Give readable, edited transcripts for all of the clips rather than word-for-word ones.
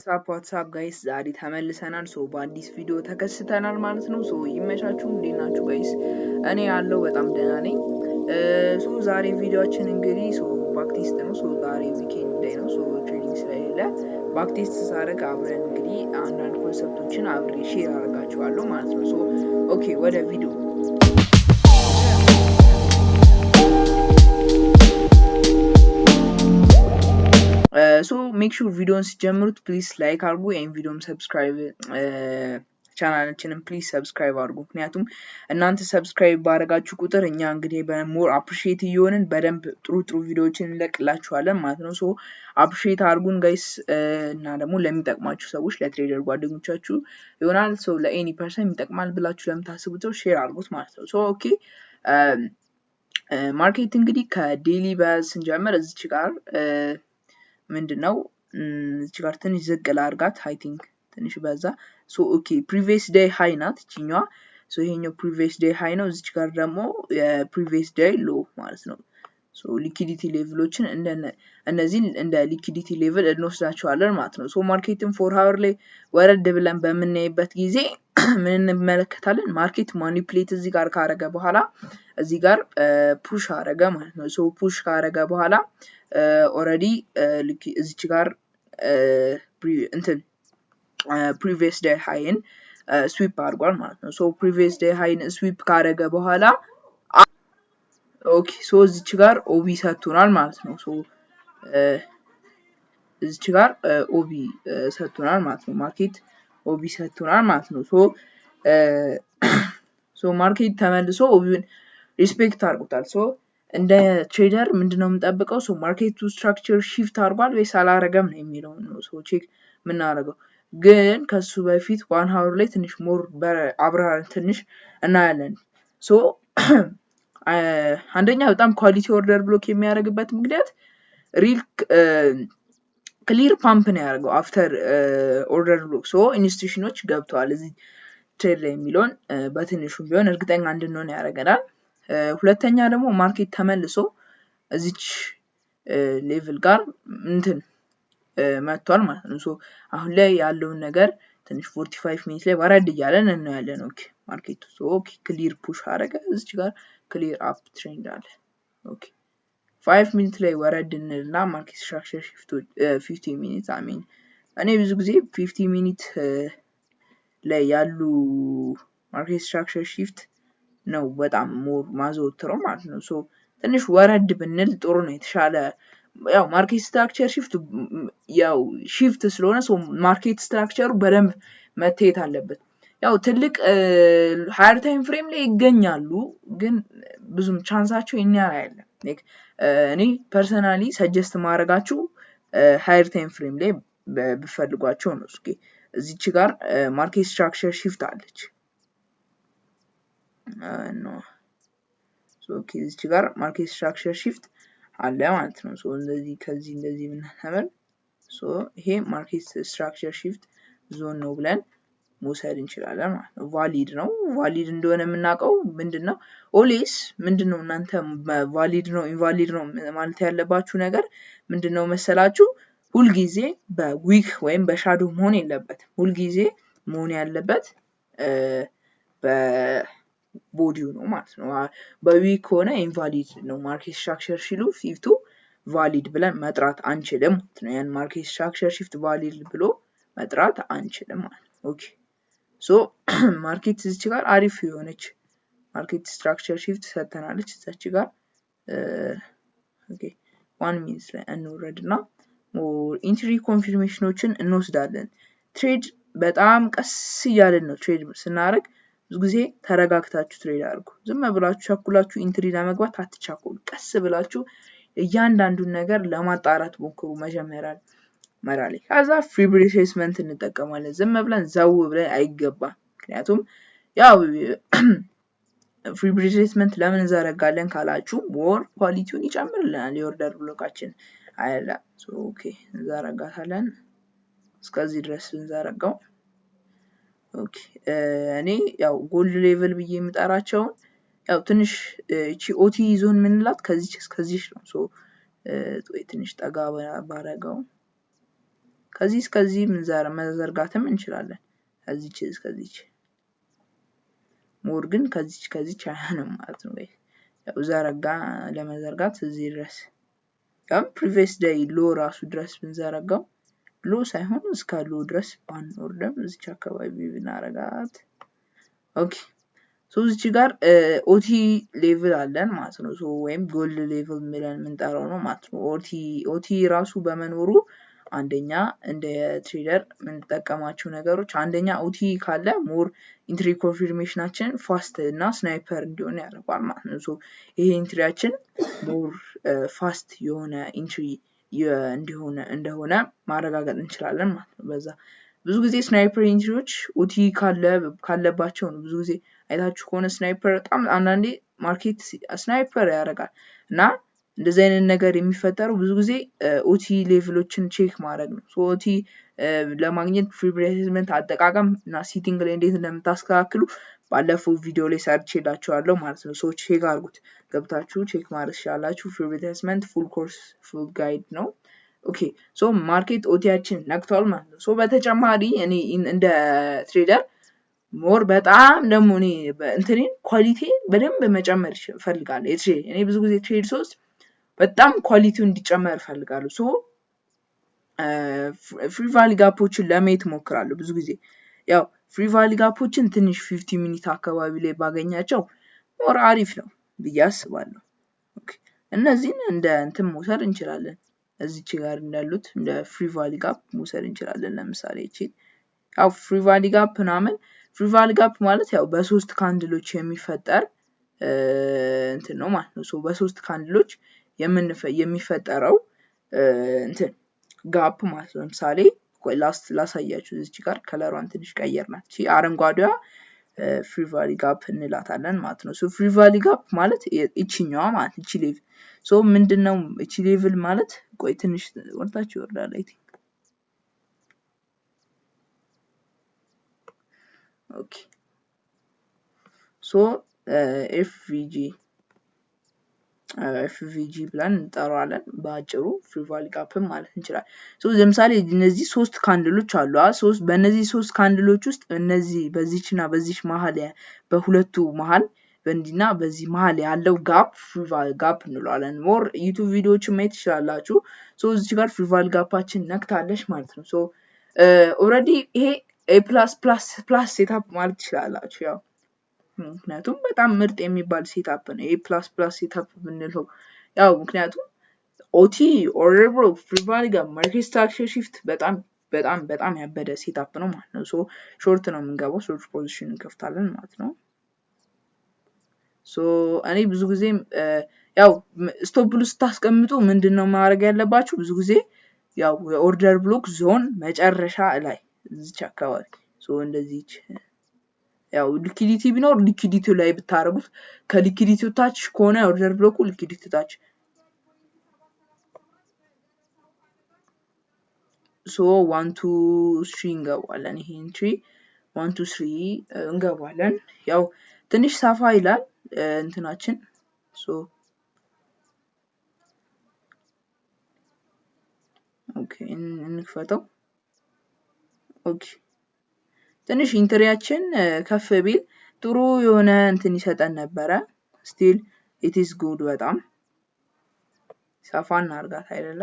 ዋትሳፕ ጋይስ ዛሬ ተመልሰናል። በአዲስ ቪዲዮ ተከስተናል ማለት ነው። ይመቻችሁ። እንዴት ናችሁ ጋይስ? እኔ ያለው በጣም ደህና ነኝ። ዛሬ ቪዲዮአችን እንግዲህ ባክቴስት ነው። ዛሬ ዊኬንድ ላይ ነው። ትሬኒንግ ስለሌለ ባክቴስት ሳደርግ አብረን እንግዲህ አንዳንድ ኮንሰፕቶችን አብሬ ሼር አደርጋችኋለሁ ማለት ነው። ኦኬ ወደ ቪዲዮ ሜክ ሹር ቪዲዮን ሲጀምሩት ፕሊዝ ላይክ አድርጉ። ይሄን ቪዲዮም ሰብስክራይብ ቻናላችንን ፕሊዝ ሰብስክራይብ አድርጉ። ምክንያቱም እናንተ ሰብስክራይብ ባደረጋችሁ ቁጥር እኛ እንግዲህ በሞር አፕሪሺየት እየሆንን በደንብ ጥሩ ቪዲዮዎችን እንለቅላችኋለን ማለት ነው። አፕሪሺየት አድርጉን ጋይስ። እና ደግሞ ለሚጠቅማችሁ ሰዎች ለትሬደር ጓደኞቻችሁ ይሆናል። ለኤኒ ፐርሰን የሚጠቅማል ብላችሁ ለምታስቡት ሰው ሼር አድርጉት ማለት ነው። ኦኬ ማርኬት እንግዲህ ከዴሊ ባዝ ስንጀምር እዚች ጋር ምንድነው እዚች ጋር ትንሽ ዝቅ ላድርጋት። አይ ቲንክ ትንሽ በዛ። ኦኬ ፕሪቪየስ ዴይ ሃይ ናት እቺኛዋ። ይሄኛው ፕሪቪየስ ዴይ ሃይ ነው። እዚች ጋር ደግሞ የፕሪቪየስ ዴይ ሎ ማለት ነው። ሊኩዲቲ ሌቭሎችን እነዚህ እንደ ሊኩዲቲ ሌቭል እንወስዳቸዋለን ማለት ነው። ማርኬትን 4 ሃወር ላይ ወረድ ብለን በምናይበት ጊዜ ምን እንመለከታለን? ማርኬት ማኒፕሌት እዚህ ጋር ካረገ በኋላ እዚህ ጋር ፑሽ አረገ ማለት ነው። ፑሽ ካረገ በኋላ ኦሬዲ እዚች ጋር እንትን ፕሪቪየስ ዴይ ሃይን ስዊፕ አድርጓል ማለት ነው። ፕሪቪየስ ዴይ ሃይን ስዊፕ ካረገ በኋላ ኦኬ እዚች ጋር ኦቢ ሰጥቶናል ማለት ነው። እዚች ጋር ኦቢ ሰጥቶናል ማለት ነው። ማርኬት ኦቢ ሰጥቶናል ማለት ነው። ማርኬት ተመልሶ ኦቢውን ሪስፔክት አድርጎታል። እንደ ትሬደር ምንድነው የምንጠብቀው? ማርኬቱ ስትራክቸር ሺፍት አድርጓል ወይስ አላረገም ነው የሚለው ነው ቼክ የምናደርገው። ግን ከሱ በፊት 1 ሃወር ላይ ትንሽ ሞር አብራር ትንሽ እናያለን። አንደኛ በጣም ኳሊቲ ኦርደር ብሎክ የሚያደርግበት ምክንያት ሪል ክሊር ፓምፕ ነው ያደርገው አፍተር ኦርደር ብሎክ። ኢንስቲትዩሽኖች ገብተዋል እዚህ ትሬድ ላይ የሚለውን በትንሹም ቢሆን እርግጠኛ እንድንሆን ያደርገናል። ሁለተኛ ደግሞ ማርኬት ተመልሶ እዚች ሌቭል ጋር እንትን መጥቷል ማለት ነው። አሁን ላይ ያለውን ነገር ትንሽ 45 ሚኒት ላይ ወረድ እያለን እናያለን። ኦኬ ማርኬቱ ኦኬ ክሊር ፑሽ አረገ። እዚች ጋር ክሊር አፕ ትሬንድ አለ። ኦኬ 5 ሚኒት ላይ ወረድ እንልና ማርኬት ስትራክቸር ሺፍት 50 ሚኒት እኔ ብዙ ጊዜ 50 ሚኒት ላይ ያሉ ማርኬት ስትራክቸር ሺፍት ነው በጣም ሞር ማዘወትረው ማለት ነው። ትንሽ ወረድ ብንል ጥሩ ነው የተሻለ። ያው ማርኬት ስትራክቸር ሺፍት ያው ሺፍት ስለሆነ ማርኬት ስትራክቸሩ በደንብ መታየት አለበት። ያው ትልቅ ሃየር ታይም ፍሬም ላይ ይገኛሉ፣ ግን ብዙም ቻንሳቸው ይኛል አይደለም። እኔ ፐርሰናሊ ሰጀስት ማድረጋችሁ ሃየር ታይም ፍሬም ላይ ብፈልጓቸው ነው። እስኪ እዚች ጋር ማርኬት ስትራክቸር ሺፍት አለች ኦኬ እዚች ጋር ማርኬት ስትራክቸር ሺፍት አለ ማለት ነው። እንደዚህ ከዚህ እንደዚህ ብናተምር ይሄ ማርኬት ስትራክቸር ሺፍት ዞን ነው ብለን መውሰድ እንችላለን ማለት ነው። ቫሊድ ነው። ቫሊድ እንደሆነ የምናውቀው ምንድነው ኦልዌይስ ምንድነው እናንተ ቫሊድ ነው ኢንቫሊድ ነው ማለት ያለባችሁ ነገር ምንድነው መሰላችሁ? ሁልጊዜ በዊክ ወይም በሻዶ መሆን የለበትም። ሁልጊዜ መሆን ያለበት በቦዲው ነው ማለት ነው። በዊክ ሆነ ኢንቫሊድ ነው። ማርኬት ስትራክቸር ሺፍቱ ቫሊድ ብለን መጥራት አንችልም ማለት ነው። ያን ማርኬት ስትራክቸር ሺፍት ቫሊድ ብሎ መጥራት አንችልም ማለት ነው። ኦኬ ማርኬት እዚች ጋር አሪፍ የሆነች ማርኬት ስትራክቸር ሺፍት ሰጥተናለች። እዛች ጋር ኦኬ 1 ሚኒት ላይ እንወረድና ኢንትሪ ኮንፊርሜሽኖችን እንወስዳለን። ትሬድ በጣም ቀስ እያለን ነው ትሬድ ስናደርግ። ብዙ ጊዜ ተረጋግታችሁ ትሬድ አድርጉ። ዝም ብላችሁ ቸኩላችሁ ኢንትሪ ለመግባት አትቻኩሉ። ቀስ ብላችሁ እያንዳንዱን ነገር ለማጣራት ሞክሩ። መጀመሪያ ላይ ከዛ ፍሪ ሪትሬስመንት እንጠቀማለን። ዝም ብለን ዘው ብለን አይገባም። ምክንያቱም ያው ፍሪ ሪትሬስመንት ለምን እንዘረጋለን ካላችሁ ሞር ኳሊቲውን ይጨምርልናል የኦርደር ብሎካችን አይደለ? ኦኬ እንዘረጋታለን። እስከዚህ ድረስ እንዘረጋው። ኦኬ እኔ ያው ጎልድ ሌቭል ብዬ የምጠራቸው ያው ትንሽ እቺ ኦቲ ዞን ምንላት ከዚህ እስከዚህ ነው። ትንሽ ጠጋ ባረጋው ከዚህ እስከዚህ መዘርጋትም እንችላለን። ከዚች እስከዚች ሞር ግን ከዚች አይሆንም ማለት ነው። ያው ዘረጋ ለመዘርጋት እዚህ ድረስ ያው ፕሪቪየስ ዴይ ሎ ራሱ ድረስ ብንዘረጋው ሎ ሳይሆን እስከ ሎ ድረስ ባንወርድም እዚች አካባቢ ብናረጋት ኦኬ። ሶ እዚች ጋር ኦቲ ሌቭል አለን ማለት ነው። ሶ ወይም ጎልድ ሌቭል ብለን የምንጠራው ነው ማለት ነው። ኦቲ ራሱ በመኖሩ አንደኛ እንደ ትሬደር የምንጠቀማቸው ነገሮች አንደኛ ኦቲ ካለ ሞር ኢንትሪ ኮንፊርሜሽናችን ፋስት እና ስናይፐር እንዲሆን ያደርጋል ማለት ነው። ሶ ይሄ ኢንትሪያችን ሞር ፋስት የሆነ ኢንትሪ እንደሆነ ማረጋገጥ እንችላለን ማለት ነው። በዛ ብዙ ጊዜ ስናይፐር ኢንትሪዎች ኦቲ ካለባቸው ነው። ብዙ ጊዜ አይታችሁ ከሆነ ስናይፐር በጣም አንዳንዴ ማርኬት ስናይፐር ያደርጋል እና እንደዚህ አይነት ነገር የሚፈጠረው ብዙ ጊዜ ኦቲ ሌቭሎችን ቼክ ማድረግ ነው። ሶ ኦቲ ለማግኘት ፕሪፕሌስመንት አጠቃቀም እና ሴቲንግ ላይ እንዴት እንደምታስተካክሉ ባለፈው ቪዲዮ ላይ ሰርቼላችኋለሁ ማለት ነው። ሶ ቼክ አድርጉት፣ ገብታችሁ ቼክ ማድረግ ትችላላችሁ። ፕሪፕሌስመንት ፉል ኮርስ ፉል ጋይድ ነው። ኦኬ ሶ ማርኬት ኦቲያችን ነክቷል ማለት ነው። ሶ በተጨማሪ እኔ እንደ ትሬደር ሞር በጣም ደግሞ እኔ እንትኔን ኳሊቲ በደንብ መጨመር እፈልጋለሁ። እኔ ብዙ ጊዜ ትሬድ ሶስት በጣም ኳሊቲው እንዲጨመር እፈልጋለሁ። ሶ ፍሪ ቫሊ ጋፖችን ለማየት ሞክራለሁ። ብዙ ጊዜ ያው ፍሪ ቫሊ ጋፖችን ትንሽ 50 ሚኒት አካባቢ ላይ ባገኛቸው ሞር አሪፍ ነው ብዬ አስባለሁ። ኦኬ እነዚህን እንደ እንትን መውሰድ እንችላለን። እዚች ጋር እንዳሉት እንደ ፍሪ ቫሊ ጋፕ መውሰድ እንችላለን። ለምሳሌ እቺ ያው ፍሪ ቫሊ ጋፕ ምናምን ፍሪ ቫሊ ጋፕ ማለት ያው በሶስት ካንድሎች የሚፈጠር እንትን ነው ማለት ነው። ሶ በሶስት ካንድሎች የሚፈጠረው እንትን ጋፕ ማለት ነው። ለምሳሌ ላሳያችሁ። እዚች ጋር ከለሯን ትንሽ ቀየርናት። እቺ አረንጓዴዋ ፍሪ ቫሊ ጋፕ እንላታለን ማለት ነው። ሶ ፍሪ ቫሊ ጋፕ ማለት እቺኛዋ ማለት እቺ ሌቭል ሶ ምንድነው እቺ ሌቭል ማለት ቆይ ትንሽ ወርታችሁ ይወርዳል አይ ቲንክ ኦኬ ሶ ኤፍቪጂ ብለን እንጠራዋለን በአጭሩ ፍሪ ቫሊ ጋፕ ማለት እንችላለን። ሶ ለምሳሌ እነዚህ ሶስት ካንድሎች አሉ። በእነዚህ ሶስት ካንድሎች ውስጥ እነዚህ በዚህና በዚህ መሃል በሁለቱ መሃል በእንዲና በዚህ መሃል ያለው ጋፕ ፍሪ ቫሊ ጋፕ እንለዋለን። ሞር ዩቲዩብ ቪዲዮዎችን ማየት ትችላላችሁ። ሶ እዚህ ጋር ፍሪ ቫሊ ጋፓችን ነክታለች ማለት ነው። ሶ ኦልሬዲ ይሄ ኤ+++ ሴታፕ ማለት ትችላላችሁ። ያው ምክንያቱም በጣም ምርጥ የሚባል ሴታፕ ነው ኤ++ ሴታፕ ብንለው። ያው ምክንያቱም ኦቲ ኦርደር ብሎክ ፍሪ ቫሊ ጋፕ ማርኬት ስትራክቸር ሺፍት በጣም ያበደ ሴታፕ ነው ማለት ነው። ሶ ሾርት ነው የምንገባው፣ ሾርት ፖዚሽን እንከፍታለን ማለት ነው። ሶ እኔ ብዙ ጊዜ ያው ስቶፕ ሎስ ስታስቀምጡ ምንድነው ማድረግ ያለባችሁ? ብዙ ጊዜ ያው የኦርደር ብሎክ ዞን መጨረሻ ላይ እዚች አካባቢ ሶ እንደዚህ ያው ሊኩዊዲቲ ቢኖር ሊኩዊዲቲው ላይ ብታረጉት ከሊኩዊዲቲው ታች ከሆነ ኦርደር ብሎኩ ሊኩዊዲቲው ታች ሶ 1 2 3 እንገባለን። ይሄ ኢንትሪ 1 2 3 እንገባለን። ያው ትንሽ ሳፋ ይላል እንትናችን ሶ ኦኬ እንክፈተው። ኦኬ ትንሽ ኢንትሪያችን ከፍ ቢል ጥሩ የሆነ እንትን ይሰጠን ነበረ። ስቲል ኢት ኢዝ ጉድ በጣም ሳፋ እናርጋት አይደለ?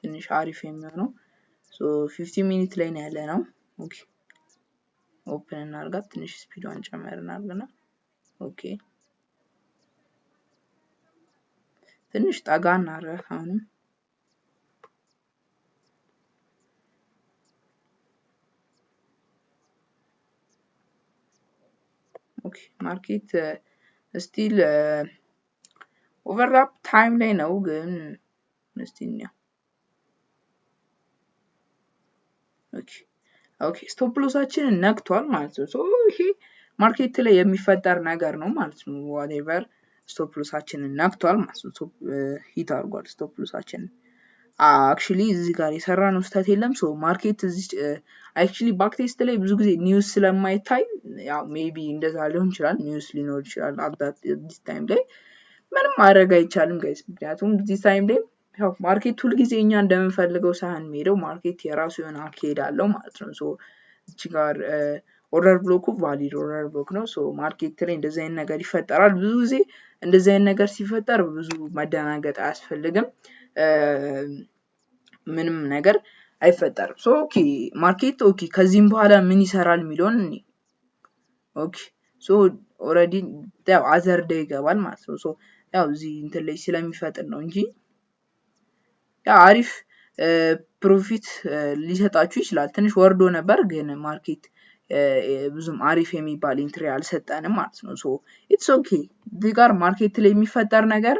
ትንሽ አሪፍ የሚሆነው ሶ 50 ሚኒት ላይ ነው ያለነው። ኦኬ ኦፕን እናርጋት። ትንሽ ስፒዷን ጨመር እናርግና ኦኬ ትንሽ ጠጋ እናርጋት አሁንም ኦኬ ማርኬት ስቲል ኦቨርላፕ ታይም ላይ ነው ግን ስቲል ነው። ኦኬ ስቶፕ ሎሳችንን ነክቷል ማለት ነው። ሶ ይሄ ማርኬት ላይ የሚፈጠር ነገር ነው ማለት ነው። whatever ስቶፕ ሎሳችንን ነክቷል ማለት ነው። ሂት አድርጓል ስቶፕ ሎሳችንን። አክቹሊ እዚህ ጋር የሰራነው ስህተት የለም። ሶ ማርኬት እዚህ አክቹሊ ባክ ቴስት ላይ ብዙ ጊዜ ኒውስ ስለማይታይ ያው ሜቢ እንደዛ ሊሆን ይችላል፣ ኒውስ ሊኖር ይችላል። አት ዲስ ታይም ላይ ምንም ማድረግ አይቻልም ጋይስ፣ ምክንያቱም ዲስ ታይም ላይ ያው ማርኬት ሁል ጊዜ እኛ እንደምንፈልገው ሳይሆን የሚሄደው ማርኬት የራሱ የሆነ አካሄድ አለው ማለት ነው። ሶ እዚህ ጋር ኦርደር ብሎኩ ቫሊድ ኦርደር ብሎክ ነው። ሶ ማርኬት ላይ እንደዚህ አይነት ነገር ይፈጠራል። ብዙ ጊዜ እንደዚህ አይነት ነገር ሲፈጠር ብዙ መደናገጥ አያስፈልግም። ምንም ነገር አይፈጠርም። ሶ ኦኬ ማርኬት ኦኬ ከዚህም በኋላ ምን ይሰራል የሚለውን እኔ ኦኬ ሶ ኦልሬዲ ያው አዘር ዴይ ይገባል ማለት ነው። ሶ ያው እዚህ እንትን ላይ ስለሚፈጥር ነው እንጂ ያው አሪፍ ፕሮፊት ሊሰጣችሁ ይችላል። ትንሽ ወርዶ ነበር ግን ማርኬት ብዙም አሪፍ የሚባል ኢንትሪ አልሰጠንም ማለት ነው። ሶ ኢትስ ኦኬ እዚህ ጋር ማርኬት ላይ የሚፈጠር ነገር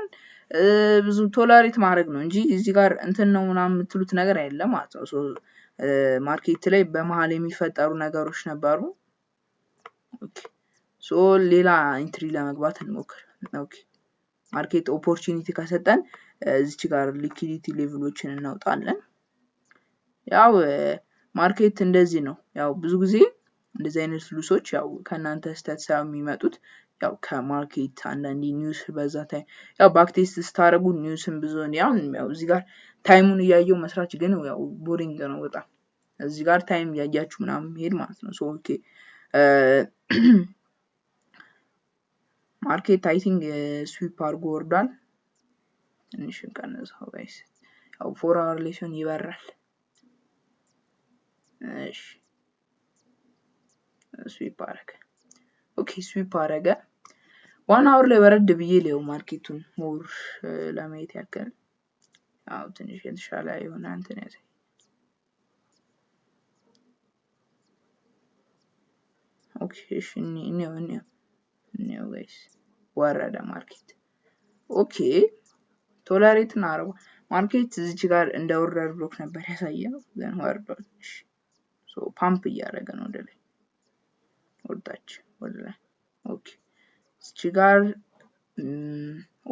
ብዙ ቶለሬት ማድረግ ነው እንጂ እዚህ ጋር እንትን ነው ምናምን የምትሉት ነገር አይደለም ማለት ነው። ሶ ማርኬት ላይ በመሃል የሚፈጠሩ ነገሮች ነበሩ። ኦኬ ሶ ሌላ ኢንትሪ ለመግባት እንሞክር። ኦኬ ማርኬት ኦፖርቹኒቲ ከሰጠን እዚች ጋር ሊኩዊዲቲ ሌቭሎችን እናውጣለን። ያው ማርኬት እንደዚህ ነው። ያው ብዙ ጊዜ እንደዚህ አይነት ፍሉሶች ያው ከእናንተ ስህተት ሳይሆን የሚመጡት ያው ከማርኬት አንዳንዴ ኒውስ በዛ ታይም ያው ባክቴስት ስታደርጉ ኒውስን ብዙ ያው እዚህ ጋር ታይሙን እያየው መስራት ግን ያው ቦሪንግ ነው በጣም እዚህ ጋር ታይም እያያችሁ ምናምን መሄድ ማለት ነው። ሶ ኦኬ ማርኬት አይ ቲንክ ስዊፕ አድርጎ ወርዷል። ትንሽ እንቀንሰው ጋይስ። ያው 4 አወር ሌሽን ይበራል። እሺ ስዊፕ አረገ። ኦኬ ስዊፕ አረገ። 1 አወር ላይ ወረድ ብዬ ሌው ማርኬቱን ሞር ለማየት ያክል ያው ትንሽ የተሻለ የሆነ እንትን ያሳይ። ኦኬ እሺ እኔው ጋይስ ወረደ ማርኬት። ኦኬ ቶለሬት እናደርገው ማርኬት እዚች ጋር እንደ ኦርደር ብሎክ ነበር ያሳየው ግን ወርዷል። እሺ ሶ ፓምፕ እያደረገ ነው ወደ ላይ ወጣች ወደ ላይ። ኦኬ እዚች ጋር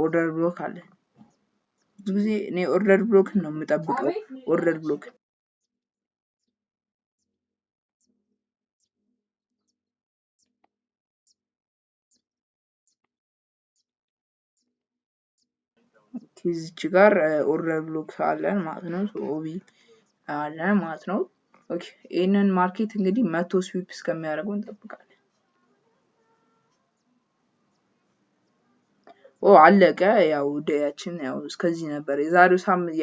ኦርደር ብሎክ አለ። ብዙ ጊዜ እኔ ኦርደር ብሎክ ነው የምጠብቀው። ኦርደር ብሎክ እዚች ጋር ኦርደር ብሎክ አለን ማለት ነው። ሶ ኦቢ አለን ማለት ነው። ኦኬ ይሄንን ማርኬት እንግዲህ 100 ስዊፕ እስከሚያደርገው እንጠብቃለን። አለቀ። ያው ዴያችን ያው እስከዚህ ነበር። የዛሬው ሳምንት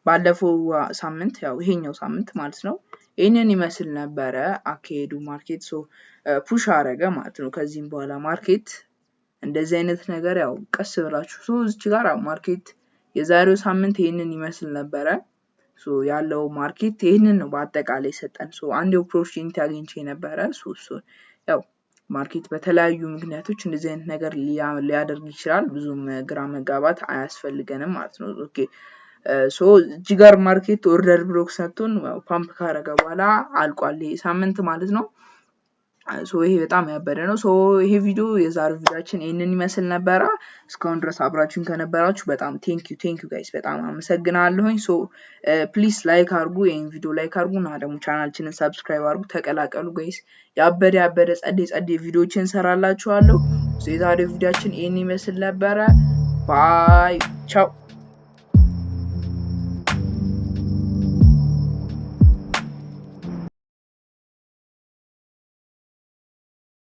ባለፈው ሳምንት ያው ይሄኛው ሳምንት ማለት ነው ይሄንን ይመስል ነበረ አካሄዱ ማርኬት። ሶ ፑሽ አረገ ማለት ነው። ከዚህም በኋላ ማርኬት እንደዚህ አይነት ነገር ያው ቀስ ብላችሁ ሶ እዚህ ጋር ማርኬት የዛሬው ሳምንት ይሄንን ይመስል ነበረ። ሶ ያለው ማርኬት ይሄንን ነው በአጠቃላይ ሰጠን። ሶ አንድ ኦፖርቹኒቲ አግኝቼ ነበረ። ሶ ያው ማርኬት በተለያዩ ምክንያቶች እንደዚህ አይነት ነገር ሊያደርግ ይችላል። ብዙም ግራ መጋባት አያስፈልገንም ማለት ነው። ኦኬ ሶ እዚህ ጋር ማርኬት ኦርደር ብሎክ ሰጥቶን ፓምፕ ካረገ በኋላ አልቋል ይሄ ሳምንት ማለት ነው። ሶ ይሄ በጣም ያበደ ነው። ሶ ይሄ ቪዲዮ የዛሬው ቪዲዮአችን ይሄንን ይመስል ነበር። እስካሁን ድረስ አብራችሁን ከነበራችሁ በጣም ቴንክ ዩ ጋይስ በጣም አመሰግናለሁኝ። ሶ ፕሊዝ ላይክ አድርጉ፣ ይሄን ቪዲዮ ላይክ አድርጉና ደግሞ ቻናላችንን ሰብስክራይብ አድርጉ፣ ተቀላቀሉ ጋይስ። ያበደ ጸዴ ቪዲዮዎችን እንሰራላችኋለሁ። ሶ የዛሬው ቪዲዮአችን ይሄንን ይመስል ነበር። ባይ ቻው።